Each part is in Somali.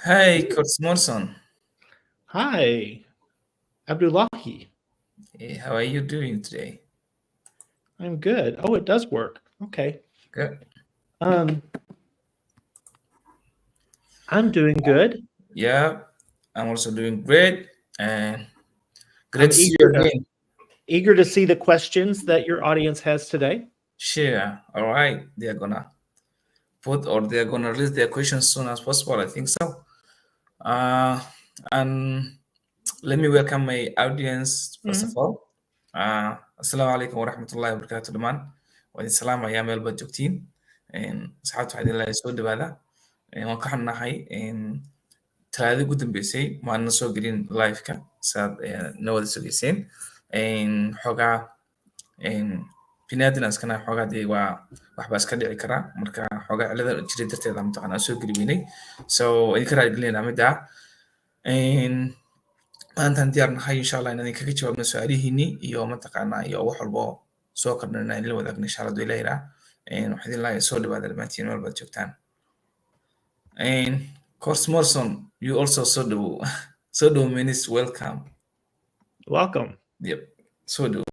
Hi, Coach Morrison. Hi, Abdullahi. Hey, how are you doing today? I'm good. Oh, it does work. Okay. Good. Um, I'm doing good. Yeah, I'm also doing great, and great I'm to see you eager to again. eager to see the questions that your audience has today. Sure. All right. They're gonna they're gonna release their questions soon as possible. I think so. Uh, and let me welcome my audience first of Mhm. all. Assalamu alaikum warahmatullahi wabarakatuh dhamaan. Waa idin salaamayaa meel baad joogtiin. Asxaabta waxaa idin leeyahay soo dhawaada. Waan ka xunnahay talaadii ugu dambeysay maana soo gelin live-ka saad na wada sugayseen. Xoogaa biniaadan iskana xoogaa dee waa waxbaa iska dhici karaa marka xoogaa cilada jiray darteeda mataqaanaa soo geli weynay so idinka raadgelinayna midda maantaan diyaar nahay insha allah inaan idinkaga jawaabno su-aalihiinii iyo mataqaanaa iyo wax walbo soo kordhana idinla wadaagno insha allah duu ilaahiraa waxaa idin laaya soo dhawaada dhammaantiin meel baad joogtaan course Morrison you also so do means welcome. Welcome. Yep. So do.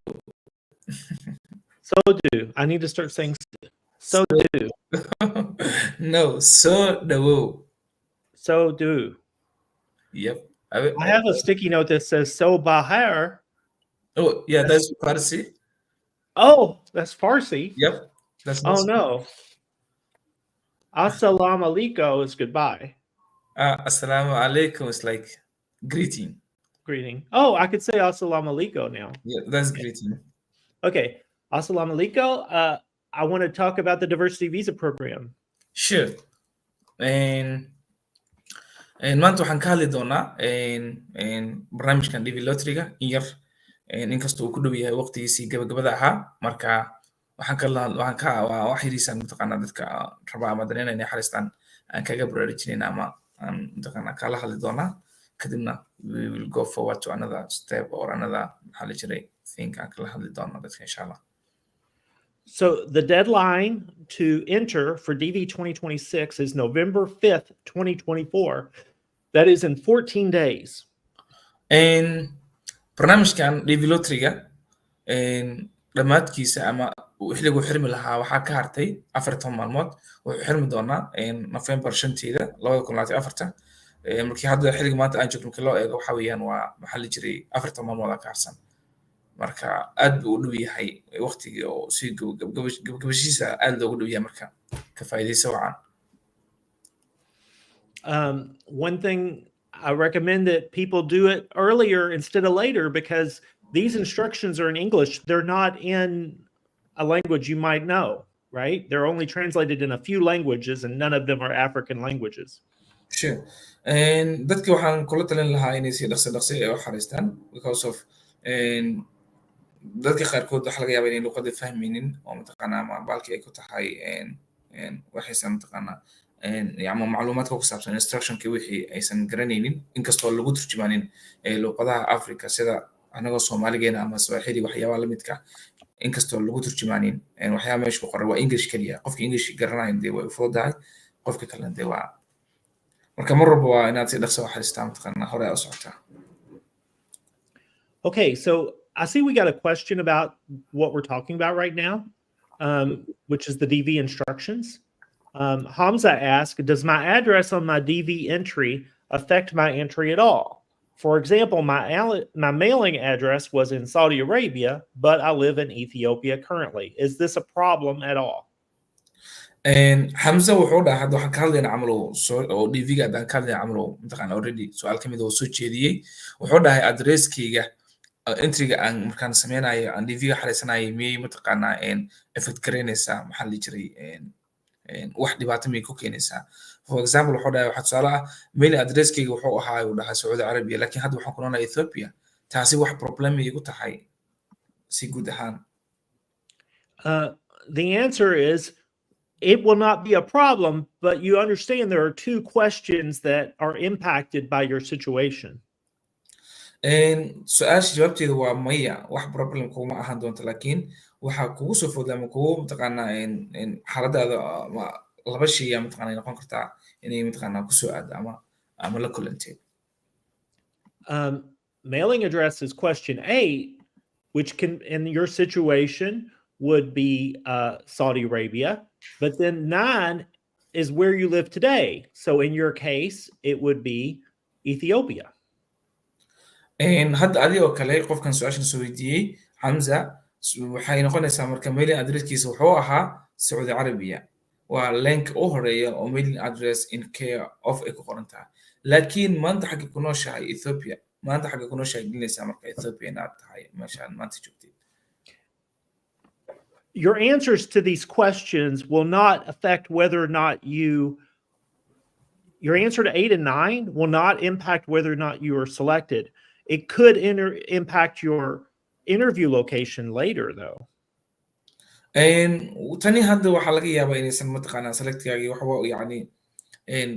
So do. I need to start saying so do. No, so do. So do. Yep. I have a sticky note that says so bahar. Oh, yeah, that's Farsi. Oh, that's Farsi. Yep. That's Oh no. Assalamu alaikum is goodbye. Assalamu alaikum is like greeting. Greeting. Oh, I could say assalamu alaikum now. Yeah, that's greeting. Okay. Assalamu alaikum. I want to talk about the diversity visa program. Sure. Maanta waxaan ka hadli doonaa barnaamijkan DV Lottery-ga in yar inkastoo uu ku dhow yahay waqtigiisii gabagabada ahaa marka waa wax yariisaan mataqaanaa dadka raba ama daneena inay xariistaan aan kaga baraarujinayna ama aan mataqaanaa kala hadli doonaa kadibna we will go forward to another step or another maxaa la jiray thing aan kala hadli doono dadka insha allah. So the deadline to enter for DV 2026 is November 5th, 2024. That is in 14 days. barnaamijkan DV Lottery-ga dhammaadkiisa ama xilligu xirmi lahaa waxaa ka hartay 40 maalmood wuxuu xirmi doonaa November 5-teeda 2024 markii hadda xilliga maanta aan joogno markii loo eego waxaa weeyaan waa maxaa la jiray 40 maalmood ka harsan marka aad buu u dhow yahay waqtigii oo si gabagabashiisa aad loogu dhow yahay marka ka faa'iidayso wacan. One thing I recommend that people do it earlier instead of later because these instructions are in English. They're not in a language you might know, right? They're only translated in a few languages and none of them are African languages. Sure. Dadka waxaan kula talin lahaa inay si dhaqso ay u xariistaan because of dadka qaarkood waxa laga yaabaa inay luqada fahmaynin oo mataqaanaa ama baalkii ay ku tahay waxaysan mataqaanaa ama macluumaadka ku saabsan instructionka wixii aysan garanaynin inkastoo lagu turjumaanin luqadaha Africa sida anagoo Soomaaligeena ama Swahili waxyaabaha la midka inkastoo lagu turjumaanin waxyaabaha meesha ku qoran waa English kaliya qofka English garanayo dee way fududahay qofka kalena dee waa marka mar walba waa inaad si dhaqso u xariistaan mataqaanaa hore u socotaa. Okay, so I see we got a question about what we're talking about right now, which is the DV instructions. Hamza asked, does my address on my DV entry affect my entry at all? For example, my mailing address was in Saudi Arabia, but I live in Ethiopia currently. Is this a problem at all? Hamza wuxuu dhahay hadda waxaan ka hadlaynaa camalow oo DV-ga haddaan ka hadlaynaa camalow mataqaanaa already su-aal ka mid oo soo jeediyey wuxuu dhahay adresskayga entryga aan markaan sameynayo aan DV-ga xariisanayo miyay mataqaanaa effect garaynaysaa maxaa la jiray wax dhibaato miyay ku keenaysaa for example wuxuu dhahay waxaa tusaale ah mail adresskayga wuxuu ahaa uu dhahay Saudi Arabia laakiin hadda waxaan ku noolahay Ethiopia taasi wax problem miyay igu tahay si guud ahaan. The answer is it will not be a problem, but you understand there are two questions that are impacted by your situation. su-aasha jawaabteedu waa maya wax problem kuma ahaan doonto laakiin waxaa kugu soo fooda ama kugu mataqaanaa xaaladaada laba shay yaa mataqaanaa noqon kartaa inay mataqaanaa kusoo aado ama ama la kulanteen. Mailing address is question 8, which can, in your situation, would be Saudi Arabia. But then 9 is where you live today. So in your case, it would be Ethiopia. hadda adigoo kale qofkan su-aashan soo weydiiyey Hamza waxay noqonaysaa marka mailing addresskiisa wuxuu ahaa Saudi Arabia. waa link u horeeya oo mailing address in care of ay ku qoran tahay. laakiin maanta xagga ku nooshahay Ethiopia, maanta xagga ku nooshahay gelinaysaa marka Ethiopia inaad tahay meeshaan maanta joogtid. Your answers to these questions will not affect whether or not your answer to 8 and 9 will not impact whether or not you are selected. It could impact your interview location later, though. tani hadda waxaa laga yaabaa inaysan mataqaanaa selectgaagii waxba yani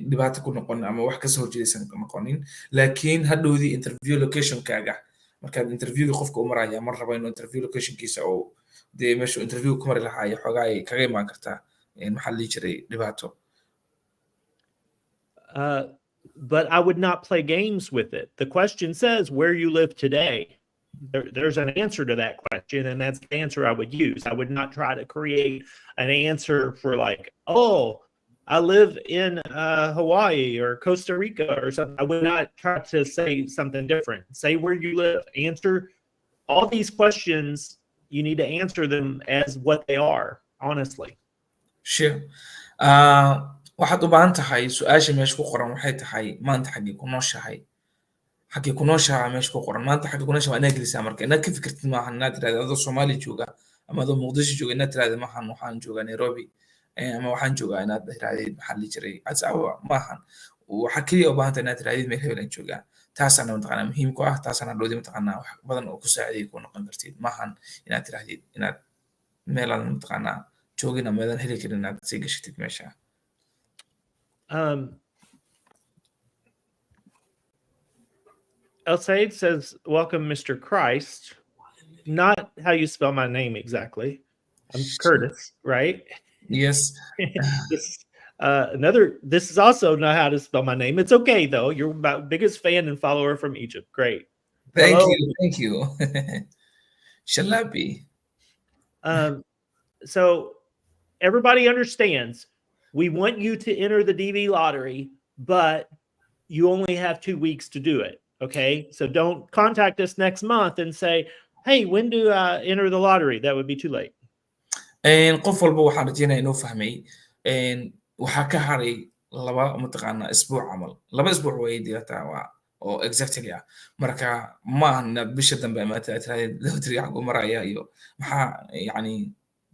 dhibaato ku noqon ama wax kasoo horjeedaysan noqonin, laakiin hadhowdii interview locationkaaga markaad interviewga qofka u maraya mar raba inuu interview locationkiisa oo dee meeshu interview ku mari lahaa xoogaa ay kaga imaan kartaa maxaa la dhihi jiray dhibaato. But I would not play games with it. The question says where you live today. There's an answer to that question, and that's the answer I would use. I would not try to create an answer for like, oh, I live in Hawaii or Costa Rica or something. I would not try to say something different. Say where you live. Answer all these questions. You need to answer them as what they are, honestly. Sure. waxaad u baahan tahay su-aasha meesha ku qoran waxay tahay maanta xaggee ku nooshahay, xaggee ku nooshahay meesha ku qoran maanta xaggee ku nooshahay waa inaad gelisaa marka inaad ka fikirtid maahan inaad tiraahdo adoo Soomaali jooga ama adoo Muqdisho jooga inaad tiraahdo maahan waxaan joogaa Nairobi ama waxaan joogaa inaad tiraahdo maxaa la jiray Addis Ababa maahan. waxa kaliya u baahan tahay inaad tiraahdo meel hebel aan joogaa. taasana mataqaanaa muhiim ku ah, taasana hadhowdii mataqaanaa wax badan oo ku saaciday ku noqon kartid maahan inaad tirahdid inaad meelaan mataqaanaa joogin ama meelaan heli karin inaad sii gashatid meesha. El Said says, welcome, Mr. Christ. Not how you spell my name exactly. I'm Curtis, right? Yes. This is also not how to spell my name. It's okay, though. You're my biggest fan and follower from Egypt. Great. Thank you. Shalabi. So everybody understands. We want you to enter the DV lottery, but you only have 2 weeks to do it. Okay, so don't contact us next month and say, hey, when do I enter the lottery? That would be too late. qof walba waxaan rajeynayaa inuu fahmay waxaa ka haray laba mataqaanaa isbuuc camal, 2 isbuuc way diyaartaa waa oo exactly ah. marka ma ahan inaad bisha dambe ama tiraahdo lottery xagu maraya iyo maxaa yani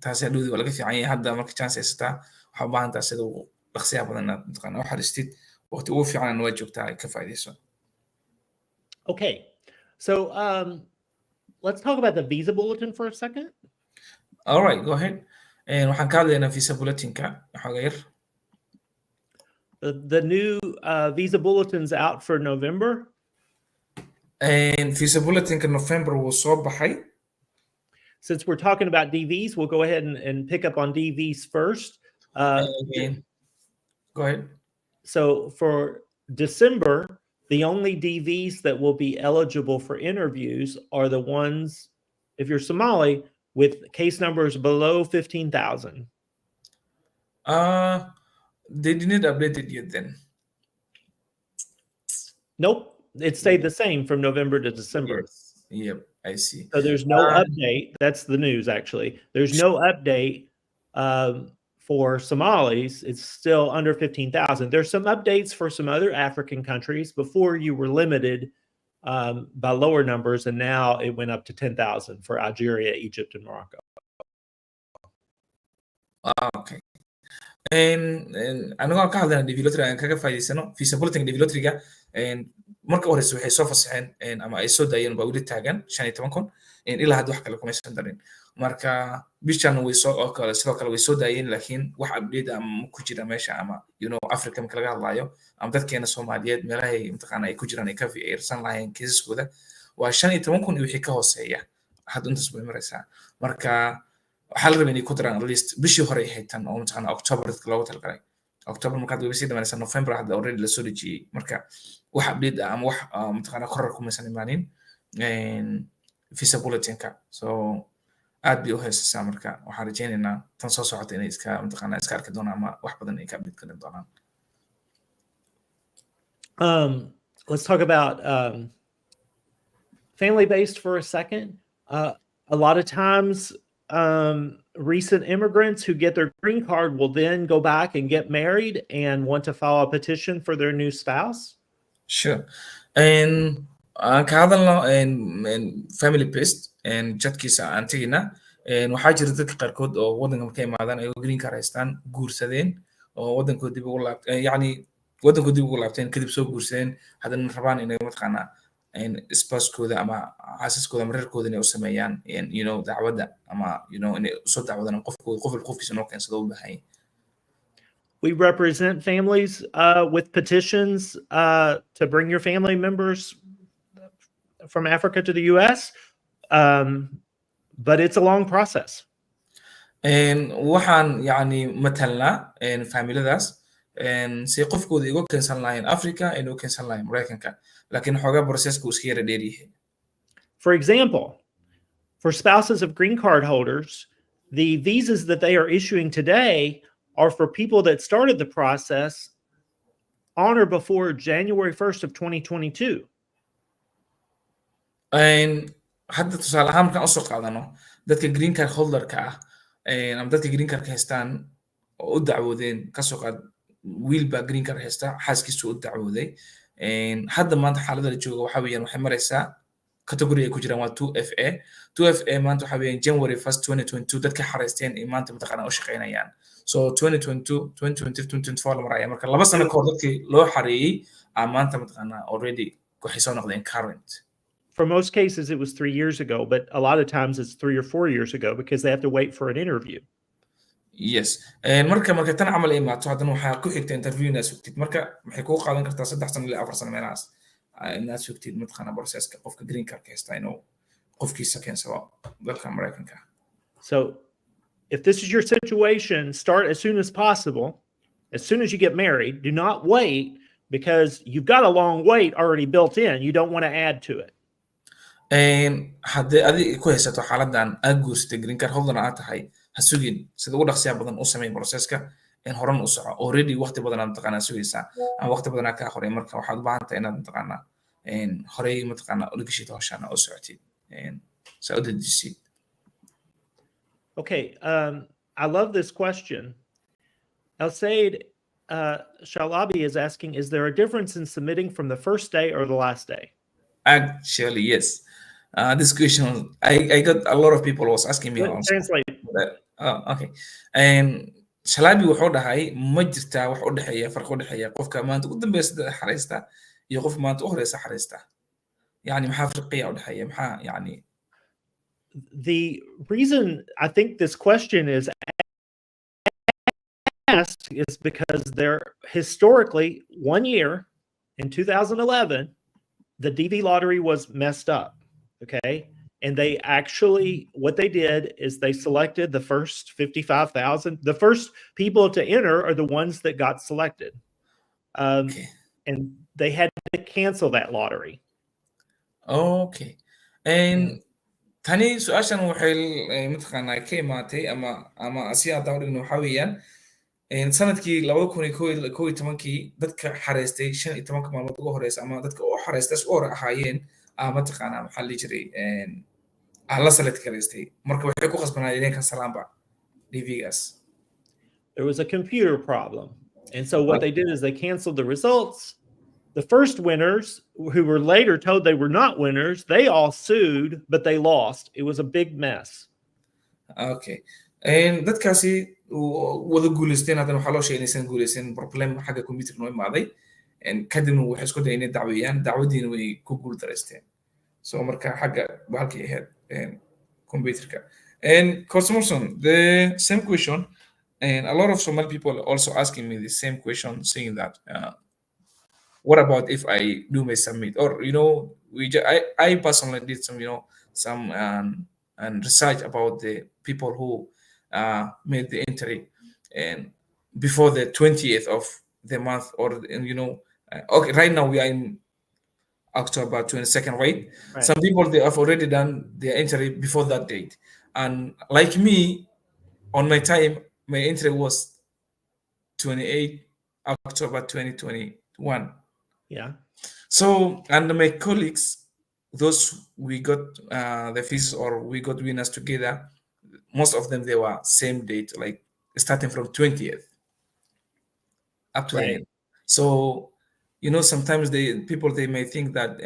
taasi hadhowdii waa laga fiican yahay. hadda marka chance haysataa waxaa u baahan tahay sida ugu dhaqsiyaha badan inaad mataqaanaa u xaristid waqti ugu fiican waa joogtaa ay ka faa'iidayso. Okay, so let's talk about the visa bulletin for a second. All right, go ahead. waxaan ka hadlaynaa visa bulletinka xooga yar. The new visa bulletin's out for November. Visa bulletinka November will soo baxay. Since we're talking about DVs, we'll go ahead and pick up on DVs first. Go ahead. So for December, the only DVs that will be eligible for interviews are the ones, if you're Somali, with case numbers below 15,000. They didn't update it yet then. Nope. It stayed the same from November to December. Yes. Yep, I see. So there's no update. That's the news, actually. There's no update for Somalis. It's still under 15,000. There's some updates for some other African countries. Before you were limited by lower numbers, and now it went up to 10,000 for Algeria, Egypt, and Morocco. Okay. anigoo ka hadlayna DV lottery aan kaga faa'iidaysano visa bulletin DV lotteryga marka horeysa waxay soo fasaxeen ama ay soo daayeen baa weli taagan 15,000 ilaa hadda wax kale kuma aysan darin. marka bishan way soo oo kale sidoo kale way soo daayeen laakiin wax update ama ku jira meesha ama Africa marka laga hadlayo ama dadkeena Soomaaliyeed meelaha imtixaan ay ku jiraan ay ka fiirsan lahayn kiisaskooda waa 15,000 iyo wixii ka hooseeya hadda intaas bay maraysaa. marka waxaa la rabaa inay ku daraan at least bishii hore ay haytaan oo mataqaanaa October loogu talagalay October markaad wayba sii dhamanaysaa November hadda already la soo dejiyey marka wax update ah ama wax mataqaanaa koror kumaysan imaanin visa bulletinka so aad bay u heesaysaa marka waxaan rajaynaynaa tan soo socota inay iska mataqaanaa iska arki doonaan ama wax badan ay ka update karin doonaan. Let's talk about family-based for a second. A lot of times, recent immigrants who get their green card will then go back and get married and want to file a petition for their new spouse. Sure. And ka hadalno family based jadkiisa aan tegina waxaa jira dadka qaarkood oo waddanka markay imaadaan ay green card haystaan guursadeen oo waddankood dib ugu laabteen yacni waddankood dib ugu laabteen kadib soo guursadeen haddana rabaan inay mataqaanaa spousekooda ama xaasaskooda ama reerkooda inay u sameeyaan dacwadda ama inay usoo dacwadaan qofkiisa noo keensado u baahan yahay. We represent families with petitions to bring your family members from Africa to the U.S., but it's a long process. waxaan yani matalnaa familiadaas si qofkooda igu keensan lahayn Africa inuu keensan lahayn Mareykanka laakiin xoogaa processka uu iska yara dheer yahay. For example, for spouses of green card holders, the visas that they are issuing today are for people that started the process on or before January 1st of 2022. hadda tusaale ahaan markaan usoo qaadano dadka green card holderka ah ama dadka green card haystaan oo u dacwoodeen kasoo qaad wiil baa green card haysta xaaskiisu u dacwooday hadda maanta xaaladda la jooga waxa weeyaan waxay maraysaa category ay ku jiraan waa 2FA maanta waxa weeyaan January 1st 2022 dadka xareysteen ee maanta mataqaanaa u shaqeynayaan so 2022 2023 2024 la maraya marka laba sano ka hor dadkii loo xareeyey maanta mataqaanaa already waxay soo noqdeen current. For most cases, it was 3 years ago, but a lot of times it's 3 or 4 years ago because they have to wait for an interview. Yes. marka tan camal ay imaato haddana waxaa ku xigta interview inaad sugtid marka maxay kuu qaadan kartaa 3 sano ilaa 4 sano meelahaas inaad sugtid mataqaanaa processka qofka green card haysta inuu qofkiisa keensado dalka Mareykanka. So if this is your situation, start as soon as possible. As soon as you get married, do not wait because you've got a long wait already built in. You don't want to add to it. haddii adiga ku haysato xaaladdan aad guursatay green card holder aad tahay ha sugin sida ugu dhaqsiya badan u sameey processka in horan u soco already waqti badan aad mataqaanaa sugaysaa ama waqti badan aad ka horay marka waxaad u baahan tahay inaad mataqaanaa horey mataqaanaa u dhigashid hawshan oo socotid saa u dejisid. Okay, I love this question. El Said Shalabi is asking, is there a difference in submitting from the first day or the last day? Actually, yes. This question, I got a lot of people was asking me. Translate. Okay. Shalabi wuxuu dhahay ma jirtaa wax u dhaxeeya farq u dhaxeeya qofka maanta ugu dambeysay xareysta iyo qof maanta u horeysa xareysta. Yani maxaa farqiya u dhaxeeya maxaa yani The reason I think this question is asked is because there historically 1 year in 2011 the DV lottery was messed up. Okay. And they actually, what they did is they selected the first 55,000. The first people to enter are the ones that got selected. Okay. And they had to cancel that lottery. Okay. And tani su'aashan waxay mataqaanaa ka imaatay ama asiya dawladna waxa weeyaan sanadkii 2011kii dadka xareystay 15 maalmood ugu horeysa ama dadka oo xareystay oo hore ahaayeen mataqaanaa maxaa la jiray la select gareystay marka waxay ku qasbanaayeen kan salaamba DVgas. There was a computer problem. And so what they did is they canceled the results. The first winners, who were later told they were not winners, they all sued, but they lost. It was a big mess. Okay. dadkaasi wada guuleysteen haddana waxaa loo sheegay inaysan guuleysan problem xagga computer noo imaaday kadibna waxay isku dayeen inay dacweeyaan dacwadiina way ku guul dareysteen so marka xagga bahalkii ahayd computerka. Morrison, the same question, and a lot of Somali people are also asking me the same question, saying that what about if I do my submit or I personally did some and research about the people who made the entry and before the 20th of the month, or okay, right now we are in October 22nd, right? Right. Some people, they have already done their entry before that date, and like me, on my time, my entry was 28 October 2021. Yeah. So, and my colleagues, those we got the fees, or we got winners together, most of them, they were same date, like starting from 20th up to the Right. end. So, sometimes people, they may think that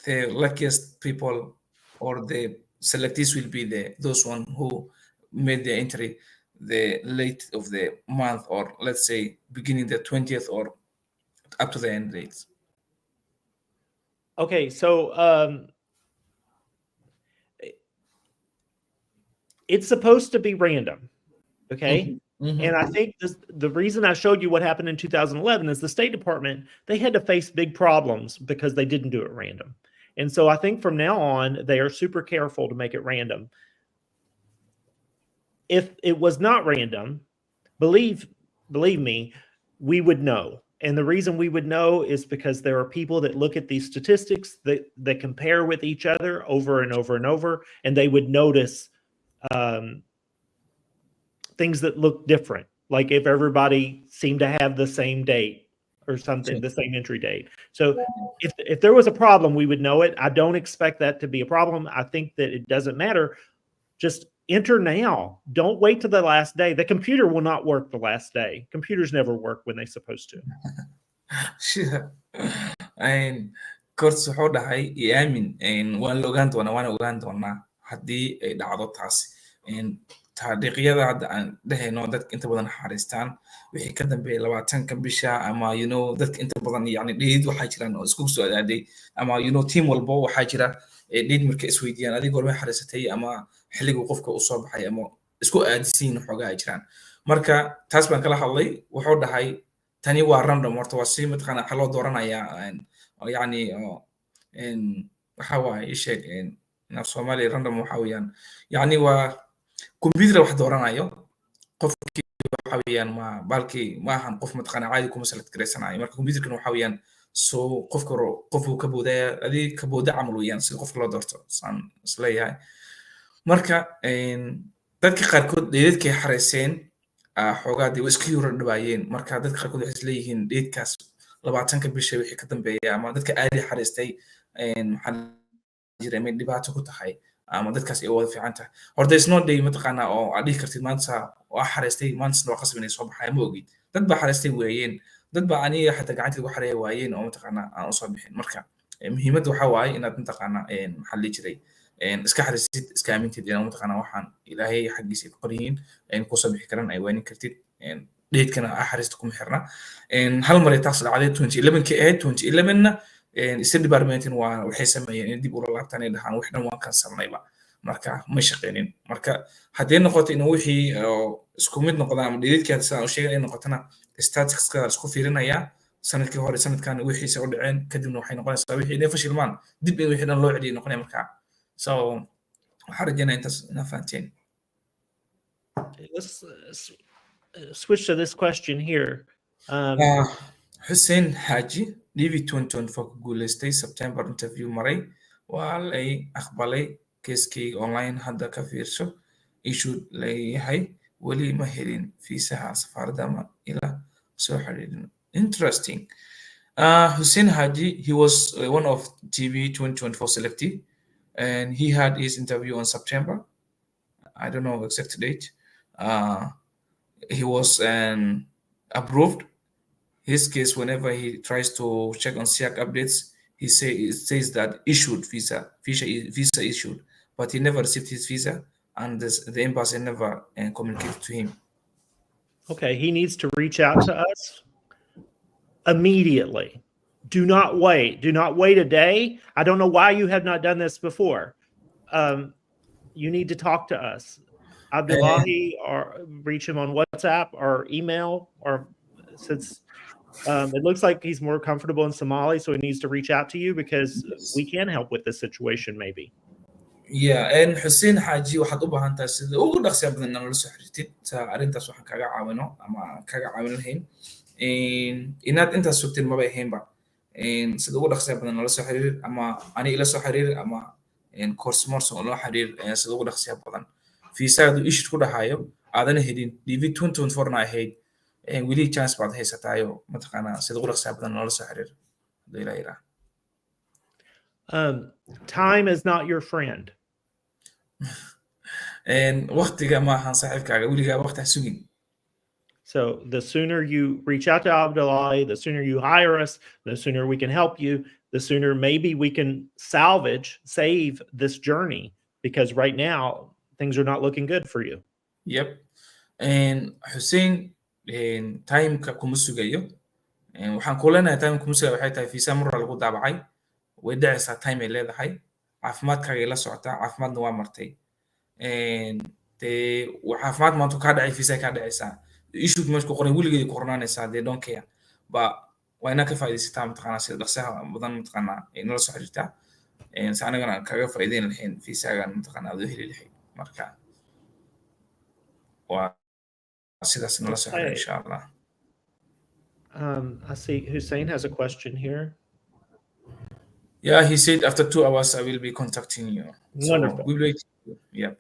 the luckiest people or the selectees will be those one who made the entry the late of the month, or let's say beginning the 20th, or up to the end dates. Okay. So it's supposed to be random. Okay. And I think the reason I showed you what happened in 2011 is the State Department, they had to face big problems because they didn't do it random. And so I think from now on, they are super careful to make it random. If it was not random, believe me, we would know. And the reason we would know is because there are people that look at these statistics that compare with each other over and over and over, and they would notice things that look different. Like if everybody seemed to have the same date or something, the same entry date. So if there was a problem, we would know it. I don't expect that to be a problem. I think that it doesn't matter. Just enter now. Don't wait to the last day. The computer will not work the last day. Computers never work when they're supposed to. Sure. Course wuxuu dhahay aamin, waan la ogaan doonaa, waan ogaan doonaa haddii ay dhacdo taas. Taariikhyada hadda aan dhehayno, dadka inta badan xariistaan wixii ka dambeeyay 20-ka bisha, ama dadka inta badan dhiid waxaa jiraan oo isku soo aaday, ama team walbo waxaa jira dhiid markay isweydiiyaan adiga goorma xariisatay, ama xilligu qofka u soo baxay, ama isku aadisiin xoogaa ay jiraan. Marka taas baan kala hadlay, wuxuu dhahay tani waa random, horta waa si mataqaana waxa loo dooranayaa, waxa waaye ii sheeg, af Soomaali random waxa weeyaan, waa computer wax dooranayo, qofkii waxa weeyaan balkii ma ahan qof mataqaana caadi kuma select gareysanayo. Marka computerkan waxa weeyaan soo qofku ka boodaya, adiga ka booda camal weeyaan, si qofka loo doorto saan isleeyahay. Marka dadka qaarkood dheedadkay xareyseen xoogaa dee way iska yura dhawaayeen. Marka dadka qaarkood waxay isleeyihiin dheedkaas 20-ka bisha wixii ka dambeeya, ama dadka aadi xareystay maxaa jira may dhibaato ku tahay, ama dadkaas ay wada fiican tahay. Horta isnoo day mataqaana oo aad dhihi kartid maanta waa xareystay, maanta waa qasab inay soo baxaan, ma ogid. Dad baa xareystay weeyeen, dad baa aniga xataa gacantayda ku xareeya waayeen oo mataqaana aan usoo bixin. Marka muhiimadda waxaa waaye inaad mataqaana maxaa la jiray iska xariisid, iska aamintid inaa mataqaana waxaan ilaahay xaggiisa ku qoryihiin kusoo bixi karan, ay waynin kartid. Dheedkana xariista kuma xirna. Hal mar ay taas dhacday 2011 ahayd. 2011na State Department waxay sameeyeen in dib ula laabtaan, ay dhahaan wax dhan waan kansalnayba. Marka ma shaqeynin. Marka haddii noqoto in wixii isku mid noqdaan, ama dheedadkii sidaan u sheegay ay noqotona, statisticska isku fiirinaya sanadkii hore sanadkan wixiisa u dhaceen, kadibna waxay noqonaysaa wixii inay fashilmaan dib in wixii dhan loo celiyo noqonaya. Marka so waxaan rajaynaa intaas inaa fahanteen. Let's switch to this question here. Hussein Haji, DV 2024 ku guuleystay September interview maray, waa lay aqbalay keeskii online, hadda ka fiirso issue leeyahay, weli ma helin fiisaha safaaradda ma ila soo xiriirin. Interesting. Hussein Haji, he was one of TV 2024 selectee, and he had his interview on September. I don't know exact date. He was approved. His case, whenever he tries to check on SIAC updates, it says that issued visa issued, but he never received his visa, and the embassy never communicated to him. Okay, he needs to reach out to us immediately. Do not wait. Do not wait a day. I don't know why you have not done this before. You need to talk to us. Abdullahi, or reach him on WhatsApp or email, or since it looks like he's more comfortable in Somali, so he needs to reach out to you because we can help with this situation maybe. yeah and Hussein Haji waxaad u baahan tahay sida ugu dhaqsiya badan inaad la soo xiriirtid arrintaas waxaan kaga caawino ama kaga caawin lahayn inaad intaas sugtid maba ahaynba sida ugu dhaqsiya badan nala soo xiriir ama ani ila soo xiriir ama course Morrison oo loo xiriir sida ugu dhaqsiya badan fiisaadu ishid ku dhahayo aadan helin DV 2024 na ahayd weli chance baad haysataayo mataqaanaa sida ugu dhaqsiya badan nala soo xiriir ilaa time is not your friend. waqtiga maahan saaxiibkaaga weligaa waqti ha sugin. So the sooner you reach out to Abdullahi, the sooner you hire us, the sooner we can help you, the sooner maybe we can save this journey, because right now things are not looking good for you. Yep. And Hussein, time ka kuma sugayo. Waxaan ku leenahay time kuma sugayo waxay tahay fiisa mar lagu daabacay. Way dhacaysaa time ay leedahay. Caafimaadkaaga la socotaa, caafimaadna waa martay. Caafimaad maanta ka dhacay fiisa ka dhacaysaa. Issue meesha ku qoran weligeed ku qornaanaysaa, they don't care. But waa inaad ka faa'iidaysataa mataqaanaa sida dhaqsaha badan mataqaanaa inala soo xiriirtaa. Si anagana kaga faa'iidayn lahayn fiisaagan mataqaanaa aad u heli lahayd. Marka waa sidaas nala soo xiriir insha Allah. I see Hussein has a question here. Yeah, he said after 2 hours I will be contacting you. Wonderful. So we'll wait. Yeah.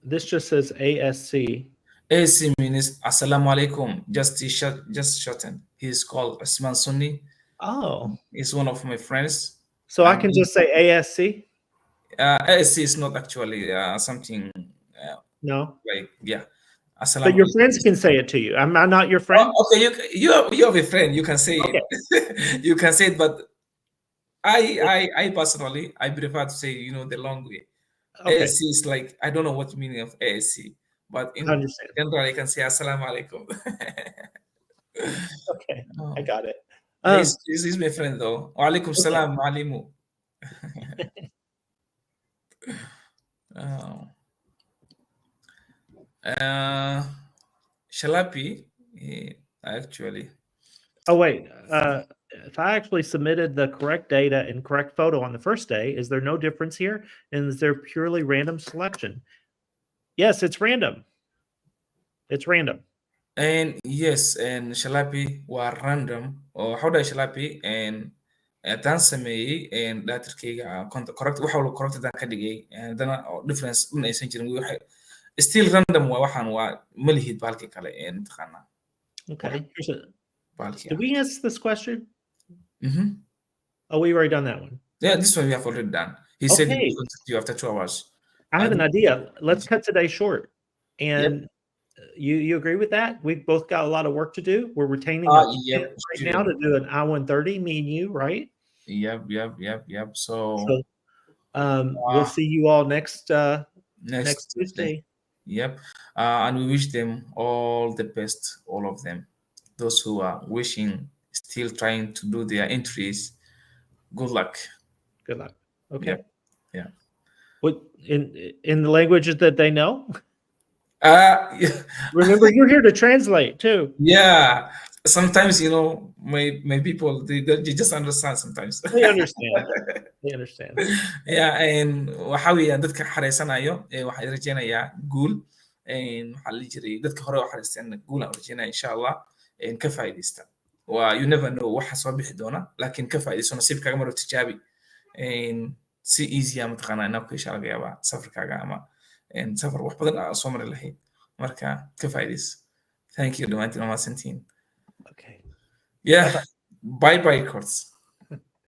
This just says ASC. ASC means Assalamu alaikum. Just shortened. He's called Usman Sunni. Oh. He's one of my friends. So I can just say ASC? ASC is not actually something. No. Like yeah. But your friends can say it to you. Am I not your friend? Oh, okay, you have a friend. You can say okay. it. You can say it, but I personally I prefer to say the long way. Okay. ASC is like I don't know what the meaning of ASC, but in general I can say Assalamu alaikum. Okay, I got it. He's my friend though. Wa alaikum salam, alimu. Shalapi, actually. Oh wait, if I actually submitted the correct data and correct photo on the first day, is there no difference here? And is there purely random selection? Yes, it's random. It's random. And yes, and Shalapi were random. Or how do I Shalapi and Tansamei and Latrkega correct? How correct that Kadige and then difference essentially still random waxaan waa malihid baalki kale imtixaana. Okay. Did we ask this question? Mm-hmm. Oh, we already done that one. Yeah, this one we have already done. He said he will contact you after 2 hours. I have an idea. Let's cut today short. And you agree with that? We've both got a lot of work to do. We're retaining right now to do an I-130, me and you, right? Yep. So we'll see you all next Tuesday. Yep. And we wish them all the best, all of them. Those who are wishing, still trying to do their entries, good luck. Good luck. Okay. Yeah. What in the languages that they know? Yeah. Remember, you're here to translate too. Yeah. Sometimes my people they just understand sometimes. They understand. They understand. Yeah, and waxa weeyaan dadka xareysanayo waxaan rajeynayaa guul waxa la jiray dadka hore oo xareysteen guul aan rajeynaa insha Allah ka faa'iideysta. Waa you never know waxa soo bixi doona laakiin ka faa'iideyso nasiibkaaga mar tijaabi si easy ama taqaanaa inaad ku heshaa laga yaabaa safarkaaga ama safar wax badan soo mari lahayd marka ka faa'iideyso. Thank you dhamaantiin waa mahadsantihiin. Okay. Yeah. Bye course.